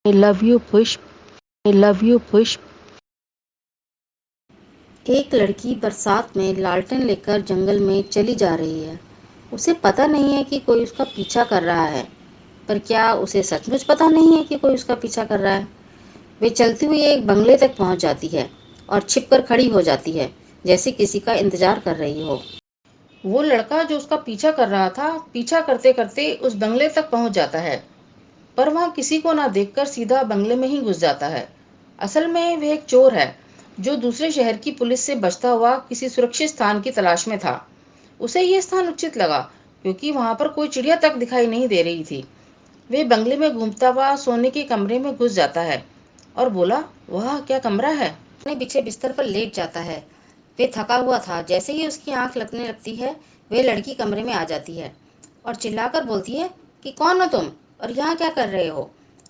I love you पुष्प, I love you पुष्प। एक लड़की बरसात में लालटेन लेकर जंगल में चली जा रही है। उसे पता नहीं है कि कोई उसका पीछा कर रहा है, पर क्या उसे सचमुच पता नहीं है कि कोई उसका पीछा कर रहा है? वे चलती हुई एक बंगले तक पहुंच जाती है और छिपकर खड़ी हो जाती है, जैसे किसी का इंतजार कर रही हो। वो लड़का जो उसका पीछा कर रहा था, पीछा करते करते उस बंगले तक पहुंच जाता है, पर वहां किसी को ना देखकर सीधा बंगले में ही घुस जाता है। असल में वह एक चोर है, जो दूसरे शहर की पुलिस से बचता हुआ किसी सुरक्षित स्थान की तलाश में था। उसे यह स्थान उचित लगा, क्योंकि वहां पर कोई चिड़िया तक दिखाई नहीं दे रही थी। वे बंगले में घूमता हुआ सोने के कमरे में घुस जाता है और बोला, वाह क्या कमरा है। अपने पीछे बिस्तर पर लेट जाता है। वे थका हुआ था। जैसे ही उसकी आंख लगने लगती है, वह लड़की कमरे में आ जाती है और चिल्लाकर बोलती है कि कौन हो तुम और यहाँ क्या कर रहे हो?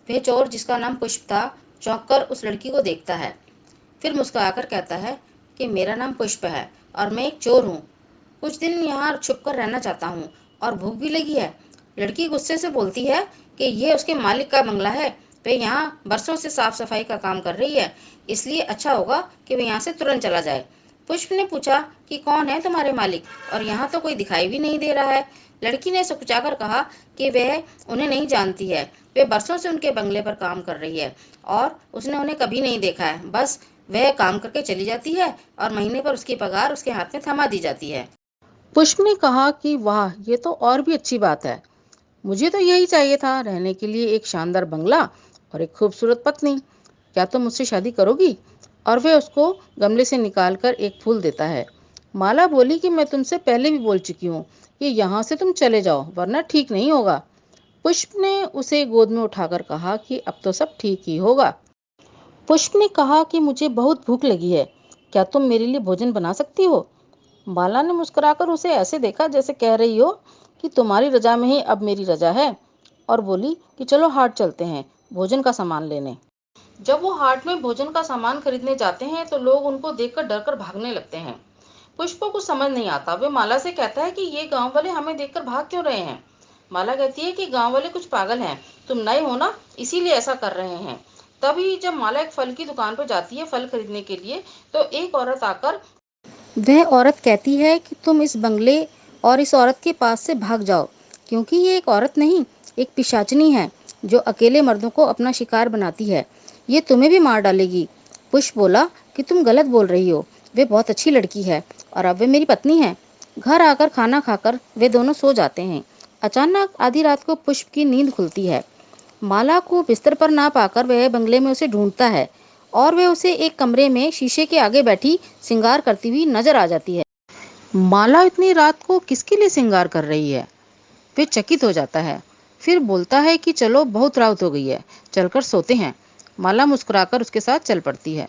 वह चोर, जिसका नाम पुष्प था, चौंक कर उस लड़की को देखता है, फिर मुस्कुराकर कहता है कि मेरा नाम पुष्प है और मैं एक चोर हूँ। कुछ दिन यहाँ छुप कर रहना चाहता हूँ और भूख भी लगी है। लड़की गुस्से से बोलती है कि यह उसके मालिक का बंगला है। वे यहाँ बरसों से साफ सफाई का काम कर रही है, इसलिए अच्छा होगा कि वे यहाँ से तुरंत चला जाए। पुष्प ने पूछा कि कौन है तुम्हारे मालिक, और यहाँ तो कोई दिखाई भी नहीं दे रहा है। लड़की ने सुकुचाकर कहा कि वह उन्हें नहीं जानती है। वे बरसों से उनके बंगले पर काम कर रही है और उसने उन्हें कभी नहीं देखा है। बस वह काम करके चली जाती है और महीने पर उसकी पगार उसके हाथ में थमा दी जाती है। पुष्प ने कहा कि वाह, ये तो और भी अच्छी बात है। मुझे तो यही चाहिए था, रहने के लिए एक शानदार बंगला और एक खूबसूरत पत्नी। क्या तुम मुझसे शादी करोगी? और वह उसको गमले से निकालकर एक फूल देता है। माला बोली कि मैं तुमसे पहले भी बोल चुकी हूँ कि यहाँ से तुम चले जाओ, वरना ठीक नहीं होगा। पुष्प ने उसे गोद में उठाकर कहा कि अब तो सब ठीक ही होगा। पुष्प ने कहा कि मुझे बहुत भूख लगी है, क्या तुम मेरे लिए भोजन बना सकती हो? माला ने मुस्कुराकर उसे ऐसे देखा जैसे कह रही हो कि तुम्हारी रजा में ही अब मेरी रजा है, और बोली कि चलो हाट चलते हैं भोजन का सामान लेने। जब वो हाट में भोजन का सामान खरीदने जाते हैं तो लोग उनको देखकर डरकर भागने लगते हैं। पुष्प को कुछ समझ नहीं आता। वे माला से कहता है कि ये गांव वाले हमें देखकर भाग क्यों रहे हैं। माला कहती है कि गांव वाले कुछ पागल हैं, तुम नए हो ना, इसीलिए ऐसा कर रहे हैं। तभी जब माला एक फल की दुकान पर जाती है फल खरीदने के लिए, तो एक औरत आकर वह औरत कहती है कि तुम इस बंगले और इस औरत के पास से भाग जाओ, क्योंकि ये एक औरत नहीं, एक पिशाचनी है जो अकेले मर्दों को अपना शिकार बनाती है। ये तुम्हें भी मार डालेगी। पुष्प बोला कि तुम गलत बोल रही हो। वे बहुत अच्छी लड़की है और अब वे मेरी पत्नी है। घर आकर खाना खाकर वे दोनों सो जाते हैं। अचानक आधी रात को पुष्प की नींद खुलती है। माला को बिस्तर पर ना पाकर वह बंगले में उसे ढूंढता है और वह उसे एक कमरे में शीशे के आगे बैठी श्रृंगार करती हुई नजर आ जाती है। माला इतनी रात को किसके लिए श्रृंगार कर रही है? वे चकित हो जाता है, फिर बोलता है कि चलो बहुत रात हो गई है, चलकर सोते हैं। माला मुस्कुराकर उसके साथ चल पड़ती है।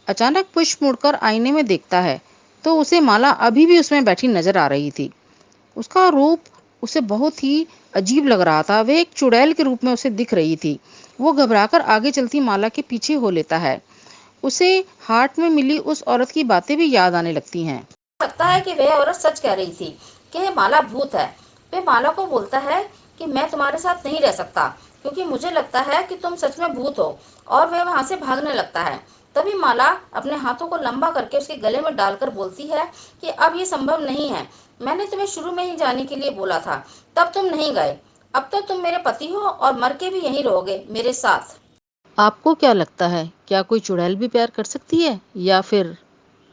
अचानक पुष्प मुड़कर आईने में देखता है तो उसे माला अभी भी उसमें बैठी नजर आ रही थी। उसका रूप उसे बहुत ही अजीब लग रहा था। वह एक चुड़ैल के रूप में उसे दिख रही थी। वो घबराकर आगे चलती माला के पीछे हो लेता है। उसे हाट में मिली उस औरत की बातें भी याद आने लगती हैं। लगता है कि वह औरत सच कह रही थी कि यह माला भूत है। वह माला को बोलता है कि मैं तुम्हारे साथ नहीं रह सकता, क्योंकि मुझे लगता है कि तुम सच में भूत हो, और वह वहां से भागने लगता है। तभी माला अपने हाथों को लंबा करके उसके गले में डालकर बोलती है कि अब ये संभव नहीं है। मैंने तुम्हें शुरू में ही जाने के लिए बोला था, तब तुम नहीं गए। अब तो तुम मेरे पति हो और मर के भी यहीं रहोगे मेरे साथ। आपको क्या लगता है, क्या कोई चुड़ैल भी प्यार कर सकती है, या फिर